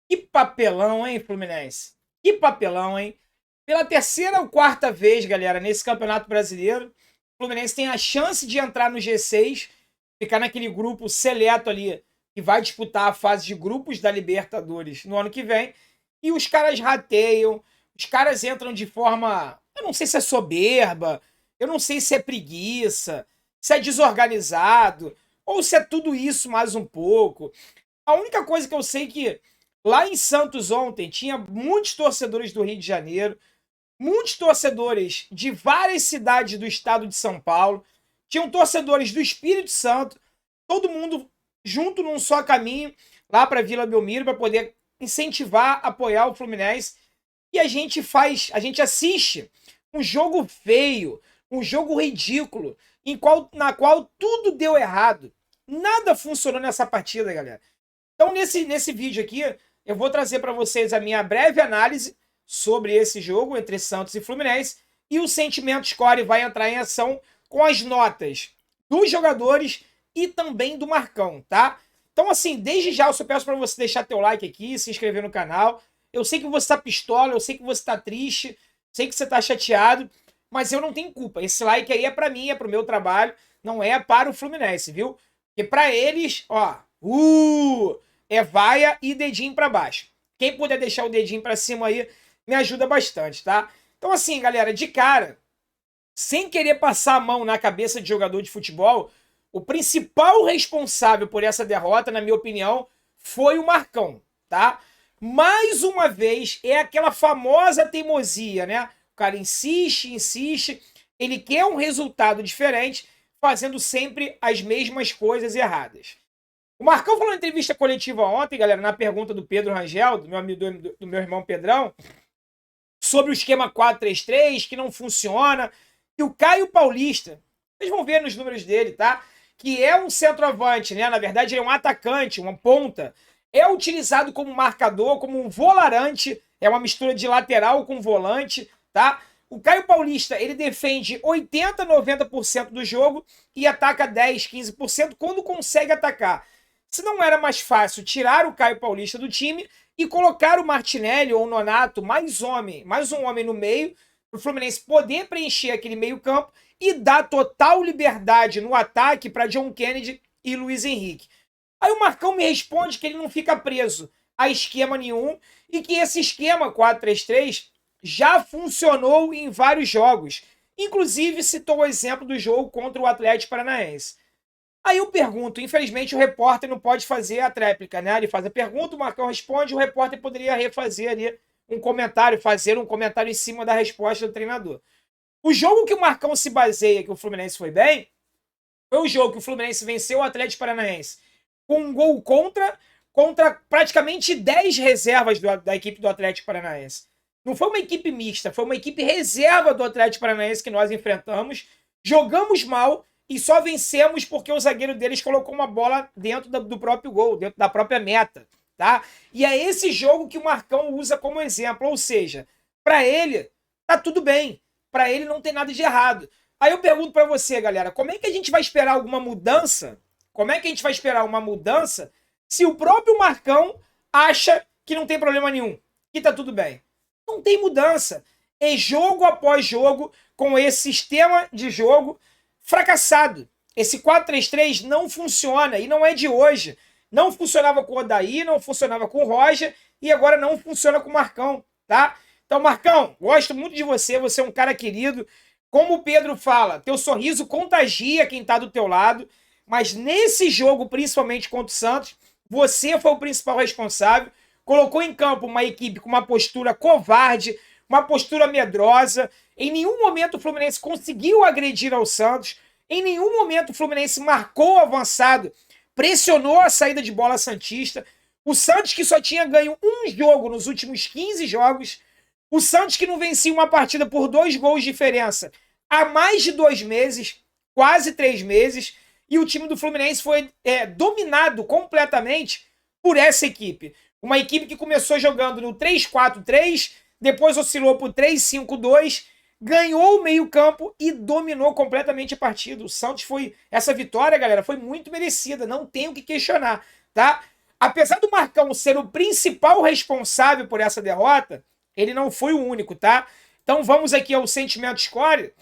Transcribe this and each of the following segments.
Que papelão, hein, Fluminense? Que papelão, hein? Pela terceira ou quarta vez, galera, nesse Campeonato Brasileiro, o Fluminense tem a chance de entrar no G6, ficar naquele grupo seleto ali, que vai disputar a fase de grupos da Libertadores no ano que vem, e os caras rateiam, os caras entram de forma, eu não sei se é soberba, eu não sei se é preguiça, se é desorganizado, ou se é tudo isso mais um pouco. A única coisa que eu sei é que lá em Santos ontem tinha muitos torcedores do Rio de Janeiro, muitos torcedores de várias cidades do estado de São Paulo, tinham torcedores do Espírito Santo, todo mundo junto num só caminho lá para Vila Belmiro para poder incentivar, apoiar o Fluminense. E a gente assiste um jogo feio, um jogo ridículo, na qual tudo deu errado. Nada funcionou nessa partida, galera. Então, nesse vídeo aqui, eu vou trazer para vocês a minha breve análise sobre esse jogo entre Santos e Fluminense, e o Sentimento Score vai entrar em ação com as notas dos jogadores e também do Marcão, tá? Então, assim, desde já eu só peço para você deixar teu like aqui, se inscrever no canal. Eu sei que você tá pistola, eu sei que você tá triste, sei que você tá chateado, mas eu não tenho culpa. Esse like aí é para mim, é pro meu trabalho, não é para o Fluminense, viu? Porque para eles, ó, é vaia e dedinho para baixo. Quem puder deixar o dedinho para cima aí, me ajuda bastante, tá? Então, assim, galera, de cara, sem querer passar a mão na cabeça de jogador de futebol, o principal responsável por essa derrota, na minha opinião, foi o Marcão, tá? Mais uma vez, é aquela famosa teimosia, né? O cara insiste, insiste, ele quer um resultado diferente, fazendo sempre as mesmas coisas erradas. O Marcão falou na entrevista coletiva ontem, galera, na pergunta do Pedro Rangel, do meu irmão Pedrão, sobre o esquema 4-3-3, que não funciona, e o Caio Paulista, vocês vão ver nos números dele, tá? Que é um centroavante, né? Na verdade, ele é um atacante, uma ponta. É utilizado como marcador, como um volarante, é uma mistura de lateral com volante, tá? O Caio Paulista, ele defende 80, 90% do jogo e ataca 10, 15% quando consegue atacar. Se não era mais fácil tirar o Caio Paulista do time e colocar o Martinelli ou o Nonato, mais um homem no meio, para o Fluminense poder preencher aquele meio campo e dar total liberdade no ataque para John Kennedy e Luiz Henrique. Aí o Marcão me responde que ele não fica preso a esquema nenhum e que esse esquema 4-3-3 já funcionou em vários jogos. Inclusive citou o exemplo do jogo contra o Atlético Paranaense. Aí eu pergunto, infelizmente o repórter não pode fazer a tréplica, né? Ele faz a pergunta, o Marcão responde, o repórter poderia refazer ali um comentário, fazer um comentário em cima da resposta do treinador. O jogo que o Marcão se baseia, que o Fluminense foi bem, foi o jogo que o Fluminense venceu o Atlético Paranaense com um gol contra praticamente 10 reservas da equipe do Atlético Paranaense. Não foi uma equipe mista, foi uma equipe reserva do Atlético Paranaense que nós enfrentamos, jogamos mal e só vencemos porque o zagueiro deles colocou uma bola dentro do próprio gol, dentro da própria meta, tá? E é esse jogo que o Marcão usa como exemplo, ou seja, para ele tá tudo bem, para ele não tem nada de errado. Aí eu pergunto para você, galera, como é que a gente vai esperar alguma mudança? Como é que a gente vai esperar uma mudança se o próprio Marcão acha que não tem problema nenhum, que tá tudo bem? Não tem mudança. É jogo após jogo com esse sistema de jogo fracassado. Esse 4-3-3 não funciona e não é de hoje. Não funcionava com o Odair, não funcionava com o Roger e agora não funciona com o Marcão, tá? Então, Marcão, gosto muito de você, você é um cara querido. Como o Pedro fala, teu sorriso contagia quem tá do teu lado, mas nesse jogo, principalmente contra o Santos, você foi o principal responsável, colocou em campo uma equipe com uma postura covarde, uma postura medrosa. Em nenhum momento o Fluminense conseguiu agredir ao Santos, em nenhum momento o Fluminense marcou o avançado, pressionou a saída de bola santista. O Santos que só tinha ganho um jogo nos últimos 15 jogos, o Santos que não vencia uma partida por 2 gols de diferença há mais de 2 meses, quase 3 meses, e o time do Fluminense foi dominado completamente por essa equipe. Uma equipe que começou jogando no 3-4-3, depois oscilou para o 3-5-2, ganhou o meio-campo e dominou completamente a partida. O Santos foi. Essa vitória, galera, foi muito merecida, não tem o que questionar, tá? Apesar do Marcão ser o principal responsável por essa derrota, ele não foi o único, tá? Então vamos aqui ao sentimento score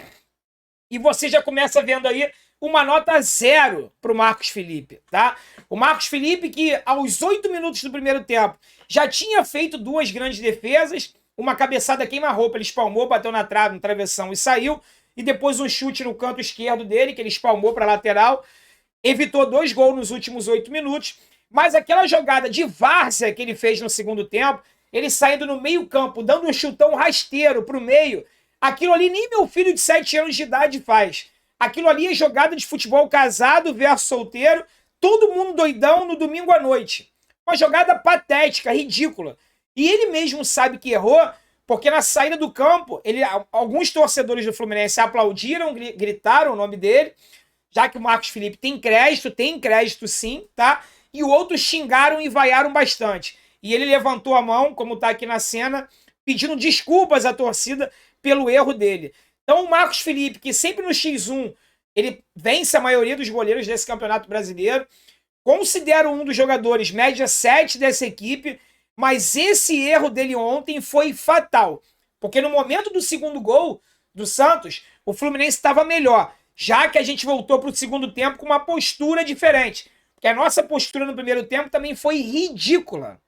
e você já começa vendo aí uma nota 0 para o Marcos Felipe, tá? O Marcos Felipe que aos 8 minutos do primeiro tempo já tinha feito 2 grandes defesas, uma cabeçada queima-roupa, ele espalmou, bateu na trave, no travessão e saiu, e depois um chute no canto esquerdo dele, que ele espalmou para a lateral, evitou 2 gols nos últimos 8 minutos, mas aquela jogada de várzea que ele fez no segundo tempo, ele saindo no meio campo, dando um chutão rasteiro para o meio, aquilo ali nem meu filho de 7 anos de idade faz. Aquilo ali é jogada de futebol casado versus solteiro, todo mundo doidão no domingo à noite. Uma jogada patética, ridícula. E ele mesmo sabe que errou, porque na saída do campo, alguns torcedores do Fluminense aplaudiram, gritaram o nome dele, já que o Marcos Felipe tem crédito sim, tá? E outros xingaram e vaiaram bastante. E ele levantou a mão, como tá aqui na cena, pedindo desculpas à torcida pelo erro dele. Então o Marcos Felipe, que sempre no X1, ele vence a maioria dos goleiros desse Campeonato Brasileiro, considero um dos jogadores média 7 dessa equipe, mas esse erro dele ontem foi fatal, porque no momento do segundo gol do Santos, o Fluminense estava melhor, já que a gente voltou para o segundo tempo com uma postura diferente, porque a nossa postura no primeiro tempo também foi ridícula.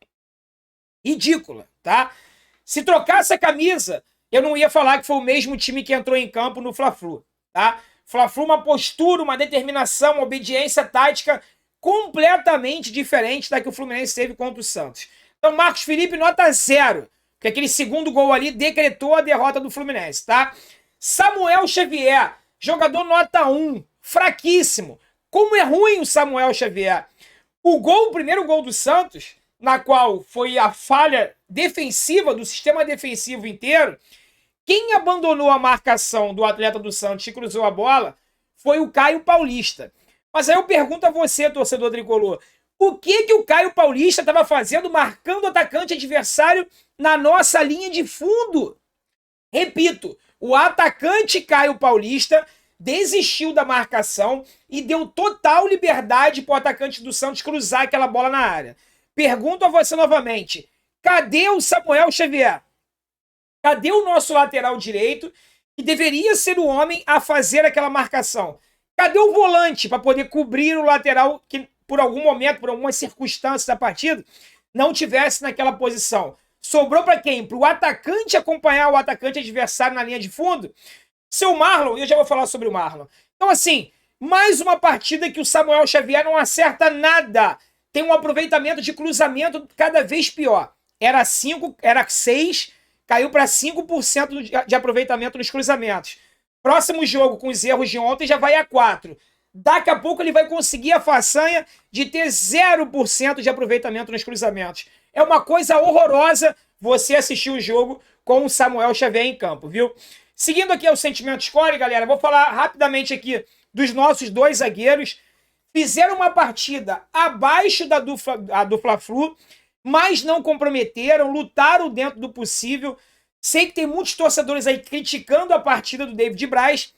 Ridícula, tá? Se trocasse a camisa, eu não ia falar que foi o mesmo time que entrou em campo no Fla-Flu, tá? Fla-Flu, uma postura, uma determinação, uma obediência tática completamente diferente da que o Fluminense teve contra o Santos. Então, Marcos Felipe, nota 0, porque aquele segundo gol ali decretou a derrota do Fluminense, tá? Samuel Xavier, jogador nota 1, fraquíssimo. Como é ruim o Samuel Xavier. O primeiro gol do Santos, na qual foi a falha defensiva do sistema defensivo inteiro, quem abandonou a marcação do atleta do Santos e cruzou a bola foi o Caio Paulista. Mas aí eu pergunto a você, torcedor tricolor, o que o Caio Paulista estava fazendo marcando o atacante adversário na nossa linha de fundo? Repito, o atacante Caio Paulista desistiu da marcação e deu total liberdade para o atacante do Santos cruzar aquela bola na área. Pergunto a você novamente, cadê o Samuel Xavier? Cadê o nosso lateral direito, que deveria ser o homem a fazer aquela marcação? Cadê o volante para poder cobrir o lateral que, por algum momento, por algumas circunstâncias da partida, não tivesse naquela posição? Sobrou para quem? Para o atacante acompanhar o atacante adversário na linha de fundo? Seu Marlon, eu já vou falar sobre o Marlon. Então, assim, mais uma partida que o Samuel Xavier não acerta nada. Tem um aproveitamento de cruzamento cada vez pior. Era 6, caiu para 5% de aproveitamento nos cruzamentos. Próximo jogo, com os erros de ontem, já vai a 4. Daqui a pouco ele vai conseguir a façanha de ter 0% de aproveitamento nos cruzamentos. É uma coisa horrorosa você assistir o jogo com o Samuel Xavier em campo, viu? Seguindo aqui o sentimento score, galera, vou falar rapidamente aqui dos nossos 2 zagueiros. Fizeram uma partida abaixo da do Fla-Flu, mas não comprometeram, lutaram dentro do possível. Sei que tem muitos torcedores aí criticando a partida do David Braz,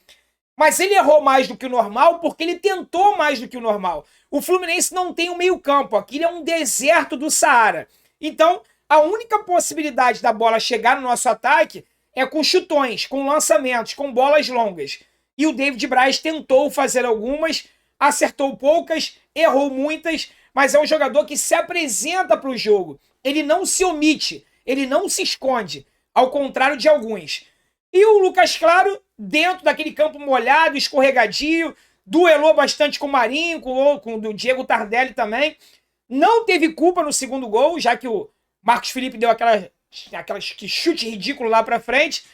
mas ele errou mais do que o normal porque ele tentou mais do que o normal. O Fluminense não tem um meio-campo, aquilo é um deserto do Saara. Então, a única possibilidade da bola chegar no nosso ataque é com chutões, com lançamentos, com bolas longas. E o David Braz tentou fazer algumas, acertou poucas, errou muitas, mas é um jogador que se apresenta para o jogo. Ele não se omite, ele não se esconde, ao contrário de alguns. E o Lucas Claro, dentro daquele campo molhado, escorregadio, duelou bastante com o Marinho, com o Diego Tardelli também. Não teve culpa no segundo gol, já que o Marcos Felipe deu aquela chute ridículo lá para frente.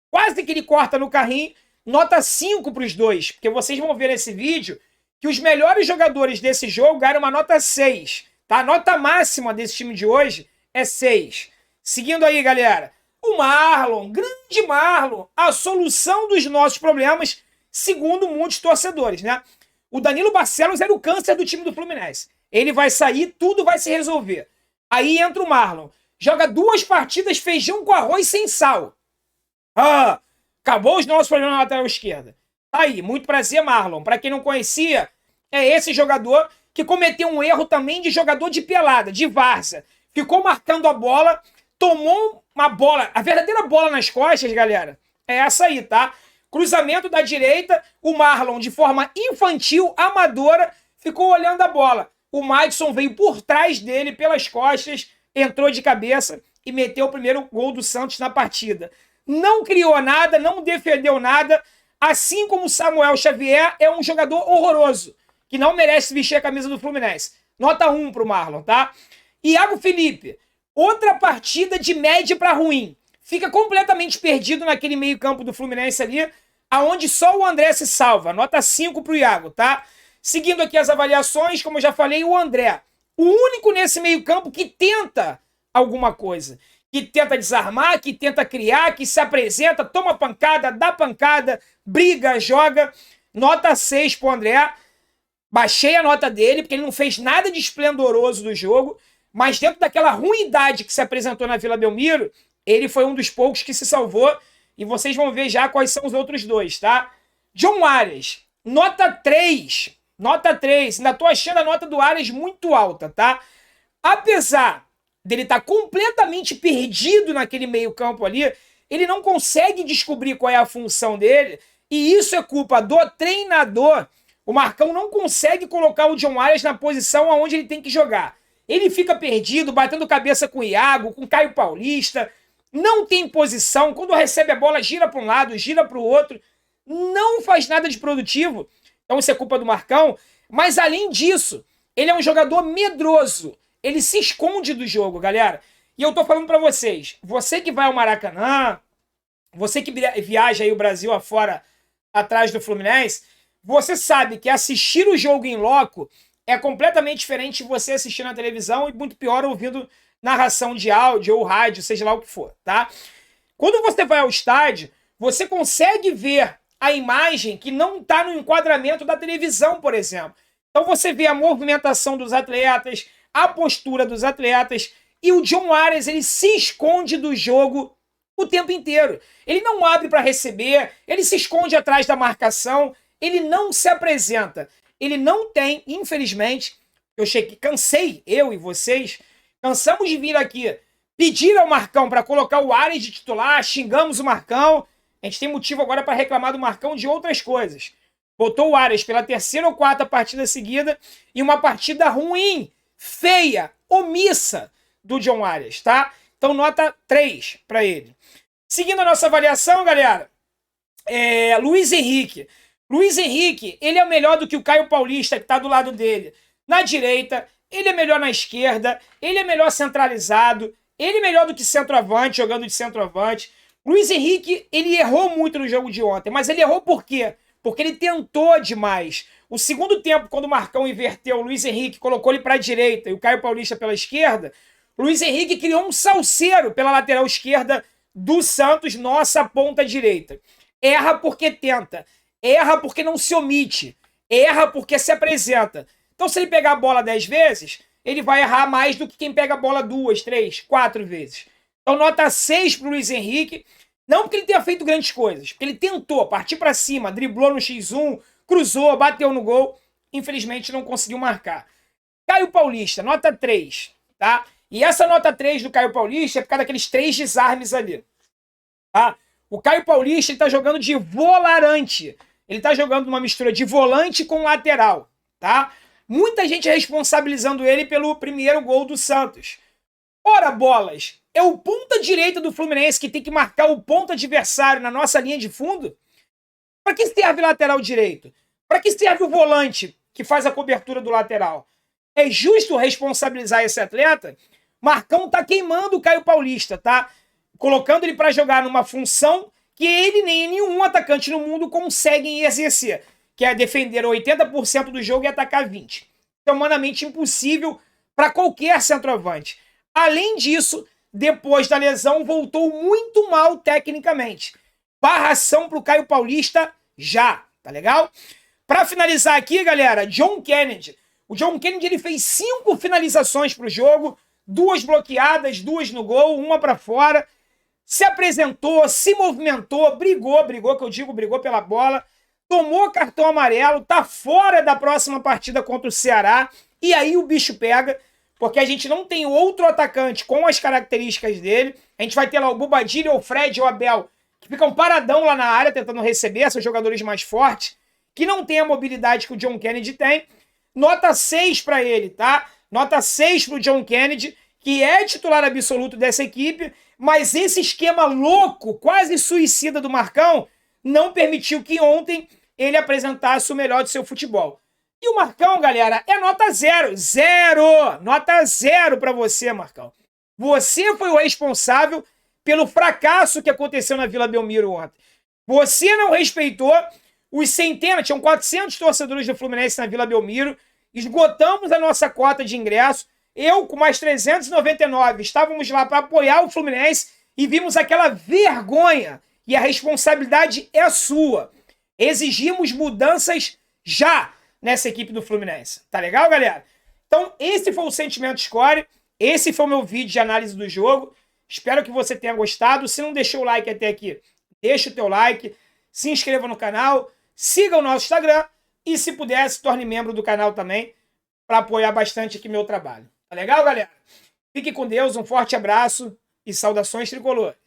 Quase que ele corta no carrinho. Nota 5 para os dois, porque vocês vão ver nesse vídeo que os melhores jogadores desse jogo ganharam uma nota 6. Tá? A nota máxima desse time de hoje é 6. Seguindo aí, galera. O Marlon, grande Marlon, a solução dos nossos problemas, segundo muitos torcedores, né? O Danilo Barcelos era o câncer do time do Fluminense. Ele vai sair, tudo vai se resolver. Aí entra o Marlon. Joga 2 partidas feijão com arroz sem sal. Acabou os nossos problemas na lateral esquerda. Tá aí, muito prazer, Marlon. Para quem não conhecia, é esse jogador que cometeu um erro também de jogador de pelada, de várzea. Ficou marcando a bola, tomou uma bola, a verdadeira bola nas costas, galera, é essa aí, tá? Cruzamento da direita, o Marlon, de forma infantil, amadora, ficou olhando a bola. O Madison veio por trás dele, pelas costas, entrou de cabeça e meteu o primeiro gol do Santos na partida. Não criou nada, não defendeu nada, assim como o Samuel Xavier é um jogador horroroso, que não merece vestir a camisa do Fluminense. Nota 1 pro Marlon, tá? Iago Felipe, outra partida de média para ruim. Fica completamente perdido naquele meio-campo do Fluminense ali, aonde só o André se salva. Nota 5 pro Iago, tá? Seguindo aqui as avaliações, como eu já falei, o André. O único nesse meio-campo que tenta alguma coisa. Que tenta desarmar, que tenta criar, que se apresenta, toma pancada, dá pancada, briga, joga. Nota 6 pro André. Baixei a nota dele, porque ele não fez nada de esplendoroso do jogo. Mas dentro daquela ruindade que se apresentou na Vila Belmiro, ele foi um dos poucos que se salvou. E vocês vão ver já quais são os outros dois, tá? John Arias, nota 3. Nota 3. Ainda tô achando a nota do Arias muito alta, tá? Apesar dele estar completamente perdido naquele meio-campo ali, ele não consegue descobrir qual é a função dele. E isso é culpa do treinador. O Marcão não consegue colocar o John Arias na posição onde ele tem que jogar. Ele fica perdido, batendo cabeça com o Iago, com o Caio Paulista. Não tem posição. Quando recebe a bola, gira para um lado, gira para o outro. Não faz nada de produtivo. Então isso é culpa do Marcão. Mas além disso, ele é um jogador medroso. Ele se esconde do jogo, galera. E eu tô falando para vocês. Você que vai ao Maracanã, você que viaja aí o Brasil afora atrás do Fluminense, você sabe que assistir o jogo em loco é completamente diferente de você assistir na televisão e muito pior ouvindo narração de áudio ou rádio, seja lá o que for, tá? Quando você vai ao estádio, você consegue ver a imagem que não está no enquadramento da televisão, por exemplo. Então você vê a movimentação dos atletas, a postura dos atletas, e o John Arias, ele se esconde do jogo o tempo inteiro. Ele não abre para receber, ele se esconde atrás da marcação, ele não se apresenta. Ele não tem, infelizmente, cansei, eu e vocês, cansamos de vir aqui pedir ao Marcão para colocar o Arias de titular, xingamos o Marcão. A gente tem motivo agora para reclamar do Marcão de outras coisas. Botou o Arias pela terceira ou quarta partida seguida e uma partida ruim, feia, omissa do John Arias, tá? Então nota 3 para ele. Seguindo a nossa avaliação, galera, Luiz Henrique. Luiz Henrique, ele é melhor do que o Caio Paulista, que está do lado dele. Na direita, ele é melhor na esquerda, ele é melhor centralizado, ele é melhor do que centroavante, jogando de centroavante. Luiz Henrique, ele errou muito no jogo de ontem, mas ele errou por quê? Porque ele tentou demais. O segundo tempo, quando o Marcão inverteu, o Luiz Henrique colocou ele para a direita e o Caio Paulista pela esquerda, o Luiz Henrique criou um salseiro pela lateral esquerda do Santos, nossa ponta direita. Erra porque tenta, erra porque não se omite, erra porque se apresenta. Então, se ele pegar a bola 10 vezes, ele vai errar mais do que quem pega a bola 2, 3, 4 vezes. Então, nota 6 para o Luiz Henrique. Não porque ele tenha feito grandes coisas, porque ele tentou partir para cima, driblou no X1, cruzou, bateu no gol. Infelizmente, não conseguiu marcar. Caio Paulista, nota 3, tá? E essa nota 3 do Caio Paulista é por causa daqueles 3 desarmes ali, tá? O Caio Paulista, ele tá jogando de volarante. Ele tá jogando uma mistura de volante com lateral, tá? Muita gente responsabilizando ele pelo primeiro gol do Santos. Ora, bolas, é o ponta direita do Fluminense que tem que marcar o ponto adversário na nossa linha de fundo? Para que serve lateral direito? Para que serve o volante que faz a cobertura do lateral? É justo responsabilizar esse atleta? Marcão tá queimando o Caio Paulista, tá? Colocando ele para jogar numa função que ele nem nenhum atacante no mundo consegue exercer, que é defender 80% do jogo e atacar 20%. É humanamente impossível para qualquer centroavante. Além disso, depois da lesão, voltou muito mal tecnicamente. Barração pro Caio Paulista já, tá legal? Para finalizar aqui, galera, John Kennedy. O John Kennedy, ele fez 5 finalizações pro jogo, 2 bloqueadas, 2 no gol, 1 para fora. Se apresentou, se movimentou, brigou, que eu digo, brigou pela bola. tomou cartão amarelo, tá fora da próxima partida contra o Ceará, e aí o bicho pega, porque a gente não tem outro atacante com as características dele. A gente vai ter lá o Bobadilha, o Fred e o Abel, que ficam paradão lá na área, tentando receber, são jogadores mais fortes, que não tem a mobilidade que o John Kennedy tem. Nota 6 para ele, tá? Nota 6 pro John Kennedy, que é titular absoluto dessa equipe, mas esse esquema louco, quase suicida do Marcão, não permitiu que ontem ele apresentasse o melhor do seu futebol. E o Marcão, galera, é nota 0. Zero! Nota 0 para você, Marcão. Você foi o responsável pelo fracasso que aconteceu na Vila Belmiro ontem. Você não respeitou os centenas, tinham 400 torcedores do Fluminense na Vila Belmiro, esgotamos a nossa cota de ingresso, eu com mais 399 estávamos lá para apoiar o Fluminense e vimos aquela vergonha, e a responsabilidade é sua. Exigimos mudanças já nessa equipe do Fluminense. Tá legal, galera? Então, esse foi o Sentimento Score, esse foi o meu vídeo de análise do jogo. Espero que você tenha gostado. Se não deixou o like até aqui, deixa o teu like, se inscreva no canal, siga o nosso Instagram e, se puder, se torne membro do canal também para apoiar bastante aqui meu trabalho. Tá legal, galera? Fique com Deus, um forte abraço e saudações tricolores.